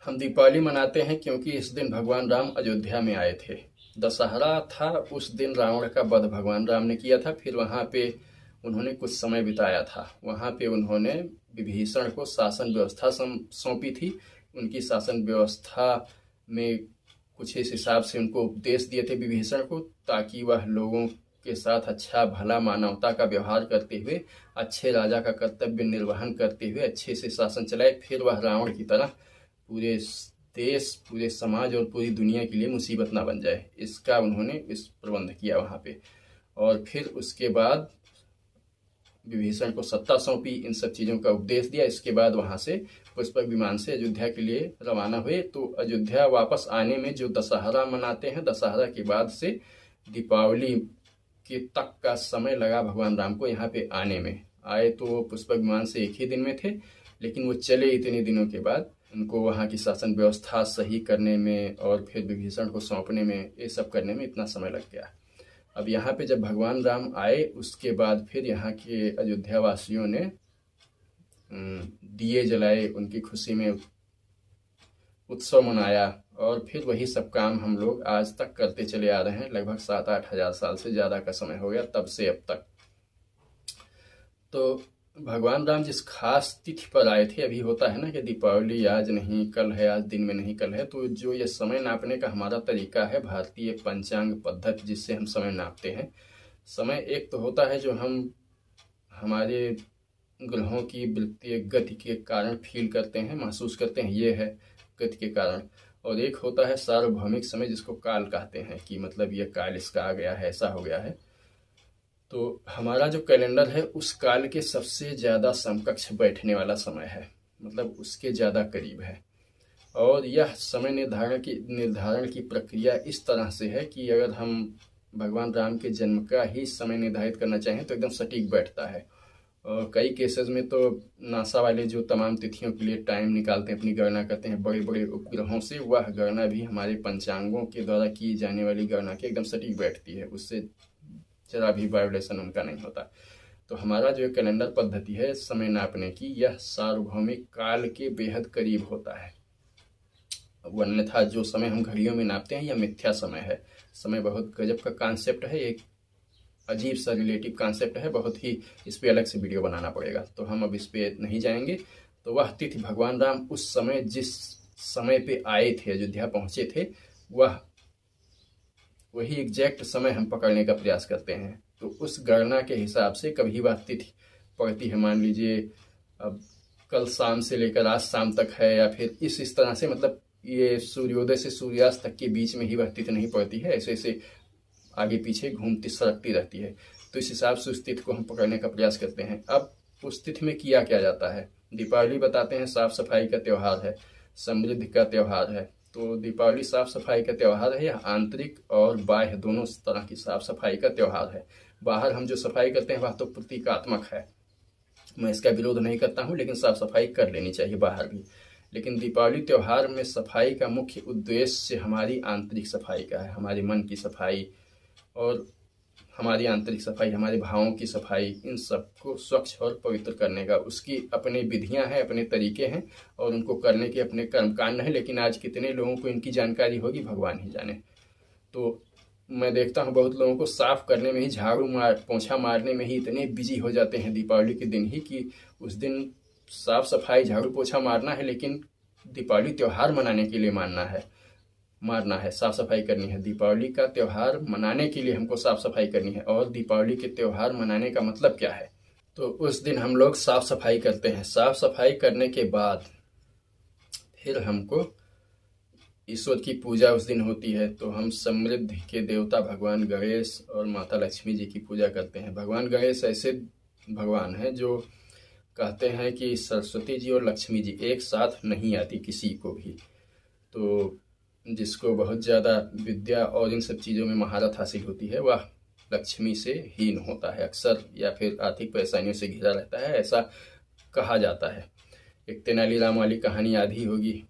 हम दीपावली मनाते हैं क्योंकि इस दिन भगवान राम अयोध्या में आए थे। दशहरा था, उस दिन रावण का वध भगवान राम ने किया था। फिर वहाँ पे उन्होंने कुछ समय बिताया था। वहाँ पे उन्होंने विभीषण को शासन व्यवस्था सौंपी थी। उनकी शासन व्यवस्था में कुछ इस हिसाब से उनको उपदेश दिए थे विभीषण को, ताकि वह लोगों के साथ अच्छा भला मानवता का व्यवहार करते हुए, अच्छे राजा का कर्तव्य निर्वहन करते हुए अच्छे से शासन चलाए। फिर वह रावण की तरह पूरे देश, पूरे समाज और पूरी दुनिया के लिए मुसीबत ना बन जाए, इसका उन्होंने इस प्रबंध किया वहाँ पे। और फिर उसके बाद विभीषण को सत्ता सौंपी, इन सब चीज़ों का उपदेश दिया। इसके बाद वहाँ से पुष्पक विमान से अयोध्या के लिए रवाना हुए। तो अयोध्या वापस आने में जो दशहरा मनाते हैं, दशहरा के बाद से दीपावली के तक का समय लगा भगवान राम को यहाँ पे आने में। आए तो पुष्पक विमान से एक ही दिन में थे, लेकिन वो चले इतने दिनों के बाद उनको वहाँ की शासन व्यवस्था सही करने में और फिर विभीषण को सौंपने में, ये सब करने में इतना समय लग गया। अब यहाँ पे जब भगवान राम आए, उसके बाद फिर यहाँ के अयोध्या वासियों ने दिए जलाए, उनकी खुशी में उत्सव मनाया। और फिर वही सब काम हम लोग आज तक करते चले आ रहे हैं। लगभग 7-8 हज़ार साल से ज़्यादा का समय हो गया तब से अब तक। तो भगवान राम जिस खास तिथि पर आए थे, अभी होता है ना कि दीपावली आज नहीं कल है, आज दिन में नहीं कल है, तो जो ये समय नापने का हमारा तरीका है, भारतीय पंचांग पद्धति जिससे हम समय नापते हैं। समय एक तो होता है जो हम हमारे ग्रहों की वृत्तीय गति के कारण फील करते हैं, महसूस करते हैं, ये है गति के कारण। और एक होता है सार्वभौमिक समय, जिसको काल कहते हैं, कि मतलब ये काल इसका आ गया है, ऐसा हो गया है। तो हमारा जो कैलेंडर है उस काल के सबसे ज़्यादा समकक्ष बैठने वाला समय है, मतलब उसके ज़्यादा करीब है। और यह समय निर्धारण की प्रक्रिया इस तरह से है कि अगर हम भगवान राम के जन्म का ही समय निर्धारित करना चाहें तो एकदम सटीक बैठता है। और कई केसेस में तो नासा वाले जो तमाम तिथियों के लिए टाइम निकालते हैं, अपनी गणना करते हैं बड़े बड़े उपग्रहों से, वह गणना भी हमारे पंचांगों के द्वारा की जाने वाली गणना के एकदम सटीक बैठती है, उससे जरा भी वायोलेशन उनका नहीं होता। तो हमारा जो कैलेंडर पद्धति है समय नापने की, यह सार्वभौमिक काल के बेहद करीब होता है। अन्यथा जो समय हम घड़ियों में नापते हैं यह मिथ्या समय है। समय बहुत गजब का कॉन्सेप्ट है, एक अजीब सा रिलेटिव कॉन्सेप्ट है, बहुत ही, इस पे अलग से वीडियो बनाना पड़ेगा, तो हम अब इस पे नहीं जाएंगे। तो वह तिथि भगवान राम उस समय जिस समय पे आए थे, अयोध्या पहुंचे थे, वही एग्जैक्ट समय हम पकड़ने का प्रयास करते हैं। तो उस गणना के हिसाब से कभी वह तिथि पड़ती है, मान लीजिए अब कल शाम से लेकर आज शाम तक है, या फिर इस तरह से, मतलब ये सूर्योदय से सूर्यास्त तक के बीच में ही वह तिथि नहीं पड़ती है, ऐसे ऐसे आगे पीछे घूमती सरकती रहती है। तो इस हिसाब से उस तिथि को हम पकड़ने का प्रयास करते हैं। अब उस तिथि में किया क्या जाता है, दीपावली बताते हैं साफ सफाई का त्यौहार है, समृद्धि का त्यौहार है। तो दीपावली साफ सफाई का त्यौहार है, यह आंतरिक और बाह्य दोनों तरह की साफ सफाई का त्यौहार है। बाहर हम जो सफाई करते हैं वह तो प्रतीकात्मक है, मैं इसका विरोध नहीं करता हूँ, लेकिन साफ सफाई कर लेनी चाहिए बाहर भी। लेकिन दीपावली त्यौहार में सफाई का मुख्य उद्देश्य हमारी आंतरिक सफाई का है, हमारे मन की सफाई और हमारी आंतरिक सफाई, हमारे भावों की सफाई, इन सबको स्वच्छ और पवित्र करने का। उसकी अपनी विधियां हैं, अपने तरीके हैं, और उनको करने के अपने कर्मकांड हैं। लेकिन आज कितने लोगों को इनकी जानकारी होगी, भगवान ही जाने। तो मैं देखता हूँ बहुत लोगों को साफ करने में ही, पोछा मारने में ही इतने बिजी हो जाते हैं दीपावली के दिन ही, कि उस दिन साफ सफाई झाड़ू पोछा मारना है, लेकिन दीपावली त्यौहार मनाने के लिए मारना है, साफ सफाई करनी है। दीपावली का त्यौहार मनाने के लिए हमको साफ सफाई करनी है। और दीपावली के त्यौहार मनाने का मतलब क्या है, तो उस दिन हम लोग साफ सफाई करते हैं। साफ सफाई करने के बाद फिर हमको ईश्वर की पूजा उस दिन होती है। तो हम समृद्धि के देवता भगवान गणेश और माता लक्ष्मी जी की पूजा करते हैं। भगवान गणेश ऐसे भगवान हैं जो कहते हैं कि सरस्वती जी और लक्ष्मी जी एक साथ नहीं आती किसी को भी। तो जिसको बहुत ज़्यादा विद्या और इन सब चीज़ों में महारत हासिल होती है, वह लक्ष्मी से हीन होता है अक्सर, या फिर आर्थिक परेशानियों से घिरा रहता है, ऐसा कहा जाता है। एक तेनालीराम वाली कहानी याद ही होगी।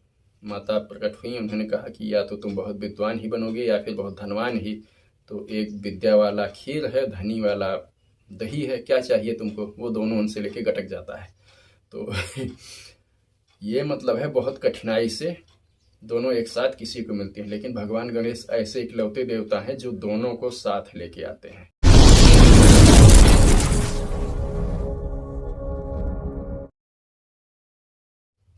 माता प्रकट हुई, उन्होंने कहा कि या तो तुम बहुत विद्वान ही बनोगे या फिर बहुत धनवान ही। तो एक विद्या वाला खीर है, धनी वाला दही है, क्या चाहिए तुमको? वो दोनों उनसे लेके गटक जाता है। तो ये मतलब है बहुत कठिनाई से दोनों एक साथ किसी को मिलती हैं, लेकिन भगवान गणेश ऐसे इकलौते देवता हैं जो दोनों को साथ लेके आते हैं।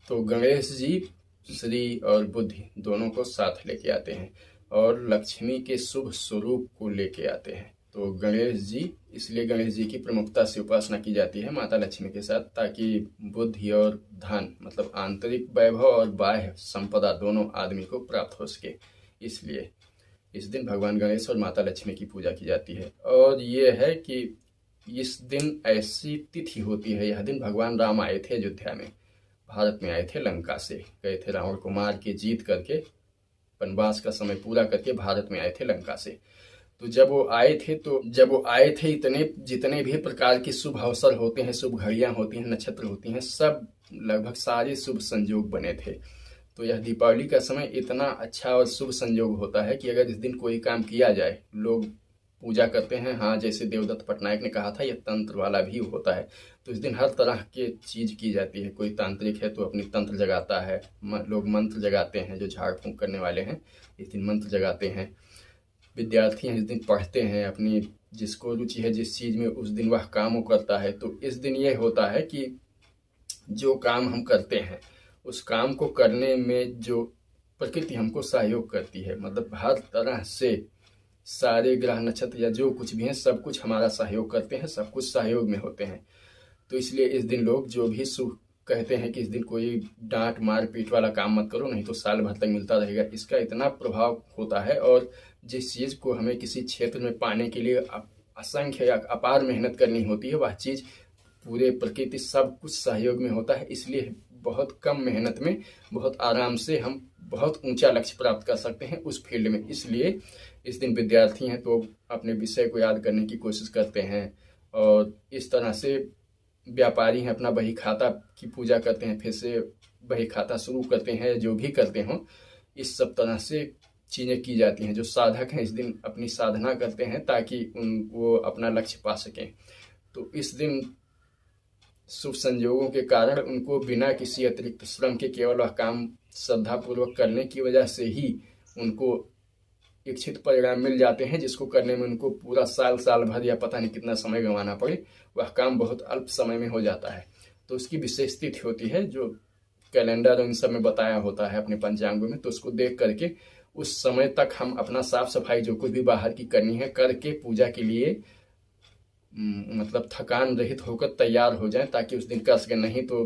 तो गणेश जी श्री और बुद्धि दोनों को साथ लेके आते हैं और लक्ष्मी के शुभ स्वरूप को लेके आते हैं। तो गणेश जी, इसलिए गणेश जी की प्रमुखता से उपासना की जाती है माता लक्ष्मी के साथ, ताकि बुद्धि और धन मतलब आंतरिक वैभव और बाह्य संपदा दोनों आदमी को प्राप्त हो सके। इसलिए इस दिन भगवान गणेश और माता लक्ष्मी की पूजा की जाती है। और ये है कि इस दिन ऐसी तिथि होती है, यह दिन भगवान राम आए थे अयोध्या में, भारत में आए थे, लंका से गए थे, रावण को मार के जीत करके वनवास का समय पूरा करके भारत में आए थे लंका से। तो जब वो आए थे इतने जितने भी प्रकार के शुभ अवसर होते हैं, शुभ घड़ियां होती हैं, नक्षत्र होती हैं, सब लगभग सारे शुभ संयोग बने थे। तो यह दीपावली का समय इतना अच्छा और शुभ संयोग होता है कि अगर इस दिन कोई काम किया जाए, लोग पूजा करते हैं। हाँ, जैसे देवदत्त पटनायक ने कहा था, यह तंत्र वाला भी होता है। तो इस दिन हर तरह की चीज की जाती है। कोई तांत्रिक है तो अपनी तंत्र जगाता है, लोग मंत्र जगाते हैं, जो झाड़ फूंक करने वाले हैं इस दिन मंत्र जगाते हैं। विद्यार्थी हैं इस दिन पढ़ते हैं, अपनी जिसको रुचि है जिस चीज में उस दिन वह काम वो करता है। तो इस दिन ये होता है कि जो काम हम करते हैं उस काम को करने में जो प्रकृति हमको सहयोग करती है, मतलब हर तरह से सारे ग्रह नक्षत्र या जो कुछ भी हैं सब कुछ हमारा सहयोग करते हैं, सब कुछ सहयोग में होते हैं। तो इसलिए इस दिन लोग जो भी शुभ कहते हैं कि इस दिन कोई डांट मार पीट वाला काम मत करो, नहीं तो साल भर तक मिलता रहेगा। इसका इतना प्रभाव होता है। और जिस चीज़ को हमें किसी क्षेत्र में पाने के लिए असंख्य या अपार मेहनत करनी होती है, वह चीज़ पूरे प्रकृति सब कुछ सहयोग में होता है। इसलिए बहुत कम मेहनत में बहुत आराम से हम बहुत ऊंचा लक्ष्य प्राप्त कर सकते हैं उस फील्ड में। इसलिए इस दिन विद्यार्थी हैं तो अपने विषय को याद करने की कोशिश करते हैं। और इस तरह से व्यापारी हैं अपना बही खाता की पूजा करते हैं, फिर से बही खाता शुरू करते हैं, जो भी करते हों इस सब तरह से चीज़ें की जाती हैं। जो साधक हैं इस दिन अपनी साधना करते हैं ताकि वो अपना लक्ष्य पा सकें। तो इस दिन शुभ संयोगों के कारण उनको बिना किसी अतिरिक्त श्रम के केवल वह काम श्रद्धापूर्वक करने की वजह से ही उनको इच्छित परिणाम मिल जाते हैं, जिसको करने में उनको पूरा साल भर या पता नहीं कितना समय गंवाना पड़े, वह काम बहुत अल्प समय में हो जाता है। तो उसकी विशेष तिथि होती है जो कैलेंडर इन सब में बताया होता है अपने पंचांगों में। तो उसको देख करके उस समय तक हम अपना साफ सफाई जो कुछ भी बाहर की करनी है करके पूजा के लिए मतलब थकान रहित होकर तैयार हो जाएं, ताकि उस दिन कर सकें। नहीं तो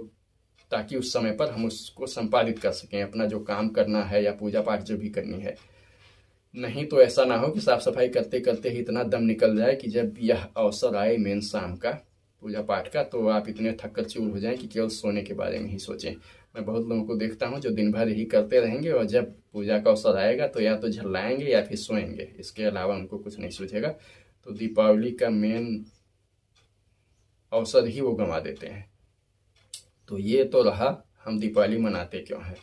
ताकि उस समय पर हम उसको संपादित कर सकें, अपना जो काम करना है या पूजा पाठ जो भी करनी है। नहीं तो ऐसा ना हो कि साफ सफाई करते करते ही इतना दम निकल जाए कि जब यह अवसर आए मेन शाम का पूजा पाठ का, तो आप इतने थक कर चूर हो जाएं कि केवल सोने के बारे में ही सोचें। मैं बहुत लोगों को देखता हूं जो दिन भर यही करते रहेंगे और जब पूजा का अवसर आएगा तो या तो झल्लाएंगे या फिर सोएंगे, इसके अलावा उनको कुछ नहीं सूझेगा। तो दीपावली का मेन अवसर ही वो गंवा देते हैं। तो ये तो रहा हम दीपावली मनाते क्यों हैं,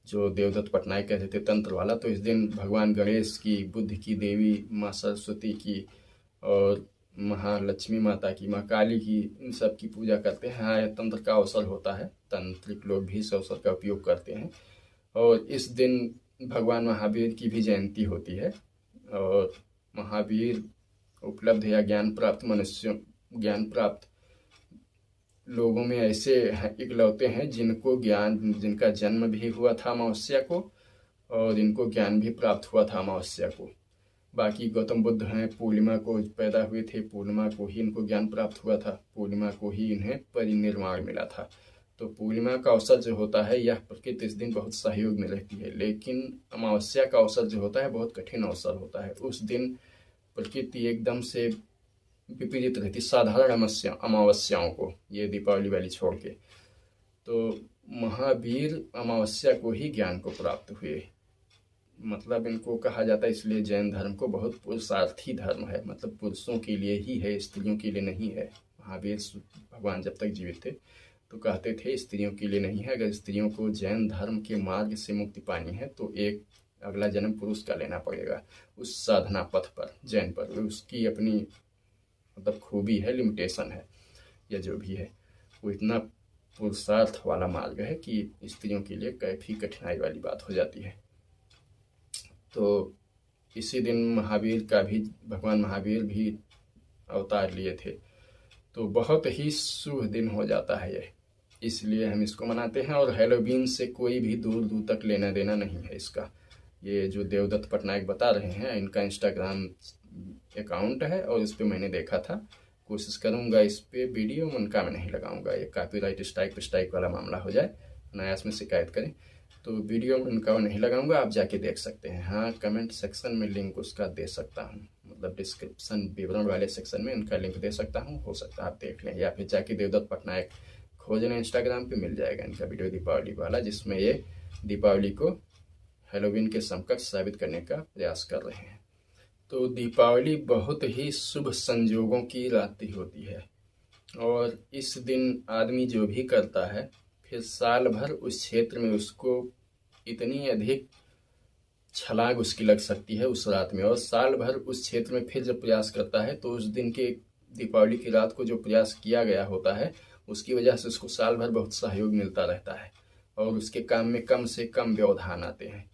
जो देवदत्त पटनायक कहते थे तंत्र वाला। तो इस दिन भगवान गणेश की, बुद्धि की देवी माँ सरस्वती की और महालक्ष्मी माता की, माँ काली की, इन सब की पूजा करते हैं। हाँ, यह तंत्र का अवसर होता है, तांत्रिक लोग भी इस अवसर का उपयोग करते हैं। और इस दिन भगवान महावीर की भी जयंती होती है। और महावीर उपलब्ध या ज्ञान प्राप्त लोगों में ऐसे इकलौते हैं जिनका जन्म भी हुआ था अमावस्या को और इनको ज्ञान भी प्राप्त हुआ था अमावस्या को। बाकी गौतम बुद्ध हैं, पूर्णिमा को पैदा हुए थे, पूर्णिमा को ही इनको ज्ञान प्राप्त हुआ था, पूर्णिमा को ही इन्हें परिनिर्वाण मिला था। तो पूर्णिमा का अवसर जो होता है यह प्रकृति इस दिन बहुत सहयोग में रहती है। लेकिन अमावस्या का अवसर जो होता है बहुत कठिन अवसर होता है। उस दिन प्रकृति एकदम से विपरीत रहती, साधारण अमावस्याओं को, ये दीपावली वाली छोड़ के। तो महावीर अमावस्या को ही ज्ञान को प्राप्त हुए, मतलब इनको कहा जाता है। इसलिए जैन धर्म को बहुत पुरुषार्थी धर्म है, मतलब पुरुषों के लिए ही है, स्त्रियों के लिए नहीं है। महावीर भगवान जब तक जीवित थे तो कहते थे स्त्रियों के लिए नहीं है। अगर स्त्रियों को जैन धर्म के मार्ग से मुक्ति पानी है तो एक अगला जन्म पुरुष का लेना पड़ेगा उस साधना पथ पर, जैन पर। उसकी अपनी मतलब खूबी है, लिमिटेशन है, या जो भी है वो इतना पुरुषार्थ वाला मार्ग है कि स्त्रियों के लिए काफ़ी कठिनाई वाली बात हो जाती है। तो इसी दिन भगवान महावीर भी अवतार लिए थे। तो बहुत ही शुभ दिन हो जाता है ये, इसलिए हम इसको मनाते हैं। और हैलोवीन से कोई भी दूर दूर तक लेना देना नहीं है इसका। ये जो देवदत्त पटनायक बता रहे हैं, इनका इंस्टाग्राम अकाउंट है और इस पर मैंने देखा था। कोशिश करूंगा इस पे वीडियो उनका मैं नहीं लगाऊंगा, ये कॉपीराइट स्ट्राइक वाला मामला हो जाए, अनायास में शिकायत करें, तो वीडियो उनका नहीं लगाऊंगा। आप जाके देख सकते हैं। हाँ, कमेंट सेक्शन में लिंक उसका दे सकता हूँ, मतलब डिस्क्रिप्शन विवरण वाले सेक्शन में इनका लिंक दे सकता हूँ, हो सकता है आप देख लें, या फिर जाके देवदत्त पटनायक खोज लें इंस्टाग्राम पे, मिल जाएगा इनका वीडियो दीपावली वाला, जिसमें ये दीपावली को हैलोवीन के समकक्ष साबित करने का प्रयास कर रहे हैं। तो दीपावली बहुत ही शुभ संजोगों की रात्रि होती है, और इस दिन आदमी जो भी करता है, फिर साल भर उस क्षेत्र में उसको इतनी अधिक छलांग उसकी लग सकती है उस रात में, और साल भर उस क्षेत्र में फिर जब प्रयास करता है तो उस दिन के दीपावली की रात को जो प्रयास किया गया होता है, उसकी वजह से उसको साल भर बहुत सहयोग मिलता रहता है, और उसके काम में कम से कम व्यवधान आते हैं।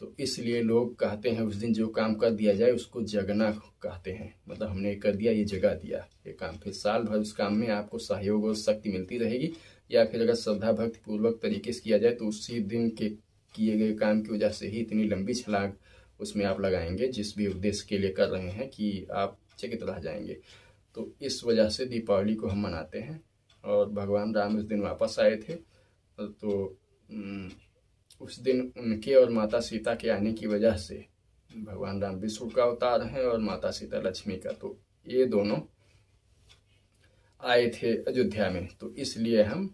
तो इसलिए लोग कहते हैं उस दिन जो काम कर दिया जाए उसको जगना कहते हैं, मतलब हमने कर दिया, ये जगा दिया ये काम, फिर साल भर उस काम में आपको सहयोग और शक्ति मिलती रहेगी। या फिर अगर श्रद्धा भक्ति पूर्वक तरीके से किया जाए तो उसी दिन के किए गए काम की वजह से ही इतनी लंबी छलांग उसमें आप लगाएंगे, जिस भी उद्देश्य के लिए कर रहे हैं, कि आप चकित रह जाएंगे। तो इस वजह से दीपावली को हम मनाते हैं। और भगवान राम उस दिन वापस आए थे, तो उस दिन उनके और माता सीता के आने की वजह से, भगवान राम विष्णु का अवतार हैं और माता सीता लक्ष्मी का, तो ये दोनों आए थे अयोध्या में। तो इसलिए हम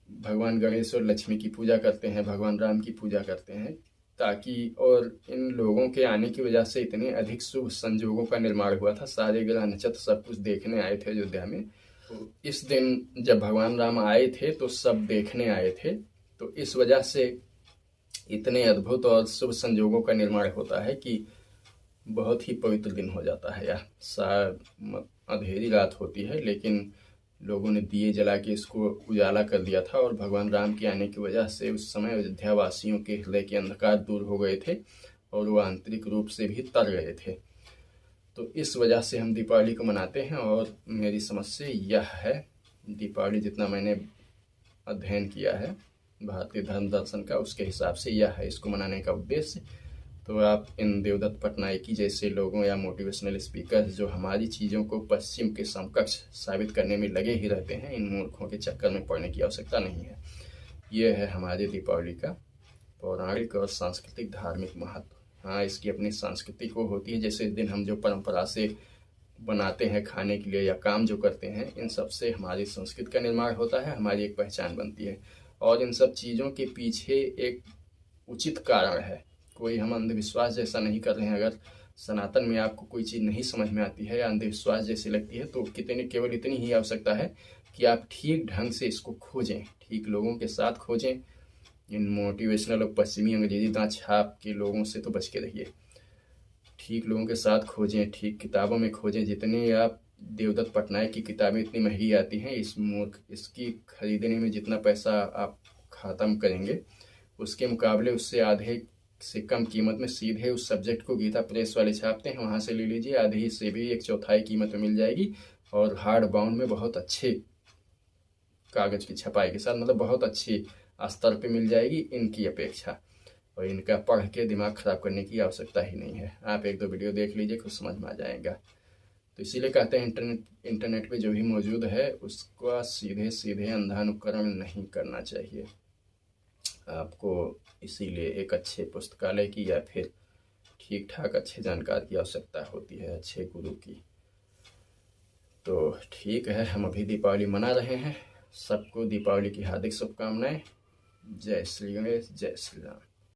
भगवान गणेश और लक्ष्मी की पूजा करते हैं, भगवान राम की पूजा करते हैं, ताकि, और इन लोगों के आने की वजह से इतने अधिक शुभ संजोगों का निर्माण हुआ था। सारे ग्रह नक्षत्र सब कुछ देखने आए थे अयोध्या में। तो इस दिन जब भगवान राम आए थे तो सब देखने आए थे, तो इस वजह से इतने अद्भुत और शुभ संजोगों का निर्माण होता है कि बहुत ही पवित्र दिन हो जाता है। यह अंधेरी रात होती है, लेकिन लोगों ने दिए जला के इसको उजाला कर दिया था, और भगवान राम के आने की वजह से उस समय अयोध्या वासियों के हृदय के अंधकार दूर हो गए थे, और वो आंतरिक रूप से भी तर गए थे। तो इस वजह से हम दीपावली को मनाते हैं। और मेरी समझ से यह है, दीपावली जितना मैंने अध्ययन किया है भारतीय धर्म दर्शन का, उसके हिसाब से यह है इसको मनाने का उद्देश्य। तो आप इन देवदत्त पटनायक जैसे लोगों या मोटिवेशनल स्पीकर जो हमारी चीज़ों को पश्चिम के समकक्ष साबित करने में लगे ही रहते हैं, इन मूर्खों के चक्कर में पड़ने की आवश्यकता नहीं है। ये है हमारे दीपावली का पौराणिक और सांस्कृतिक धार्मिक महत्व। हाँ, इसकी अपनी सांस्कृतिक वो होती है, जैसे इस दिन हम जो परंपरा से बनाते हैं खाने के लिए या काम जो करते हैं, इन सब से हमारी संस्कृति का निर्माण होता है, हमारी एक पहचान बनती है। और इन सब चीज़ों के पीछे एक उचित कारण है, कोई हम अंधविश्वास जैसा नहीं कर रहे हैं। अगर सनातन में आपको कोई चीज़ नहीं समझ में आती है या अंधविश्वास जैसी लगती है, तो केवल इतनी ही आवश्यकता है कि आप ठीक ढंग से इसको खोजें, ठीक लोगों के साथ खोजें। इन मोटिवेशनल और पश्चिमी अंग्रेजी दांत छाप के लोगों से तो बच के रहिए, ठीक लोगों के साथ खोजें, ठीक किताबों में खोजें। जितनी आप देवदत्त पटनायक की किताबें इतनी महंगी आती हैं, इसकी खरीदने में जितना पैसा आप ख़त्म करेंगे, उसके मुकाबले उससे आधे से कम कीमत में सीधे उस सब्जेक्ट को गीता प्रेस वाले छापते हैं, वहाँ से ले लीजिए। आधी से भी 1/4 कीमत में मिल जाएगी, और हार्ड बाउंड में बहुत अच्छे कागज़ की छपाई के साथ, मतलब बहुत अच्छी स्तर पे मिल जाएगी इनकी अपेक्षा। और इनका पढ़ के दिमाग ख़राब करने की आवश्यकता ही नहीं है। आप 1-2 वीडियो देख लीजिए, खुद समझ में आ जाएगा। तो इसीलिए कहते हैं इंटरनेट पे जो भी मौजूद है उसका सीधे अंधा अनुकरण नहीं करना चाहिए। आपको इसीलिए एक अच्छे पुस्तकालय की या फिर ठीक ठाक अच्छे जानकार की आवश्यकता होती है, अच्छे गुरु की। तो ठीक है, हम अभी दीपावली मना रहे हैं। सबको दीपावली की हार्दिक शुभकामनाएं। जय श्री गणेश, जय श्री राम।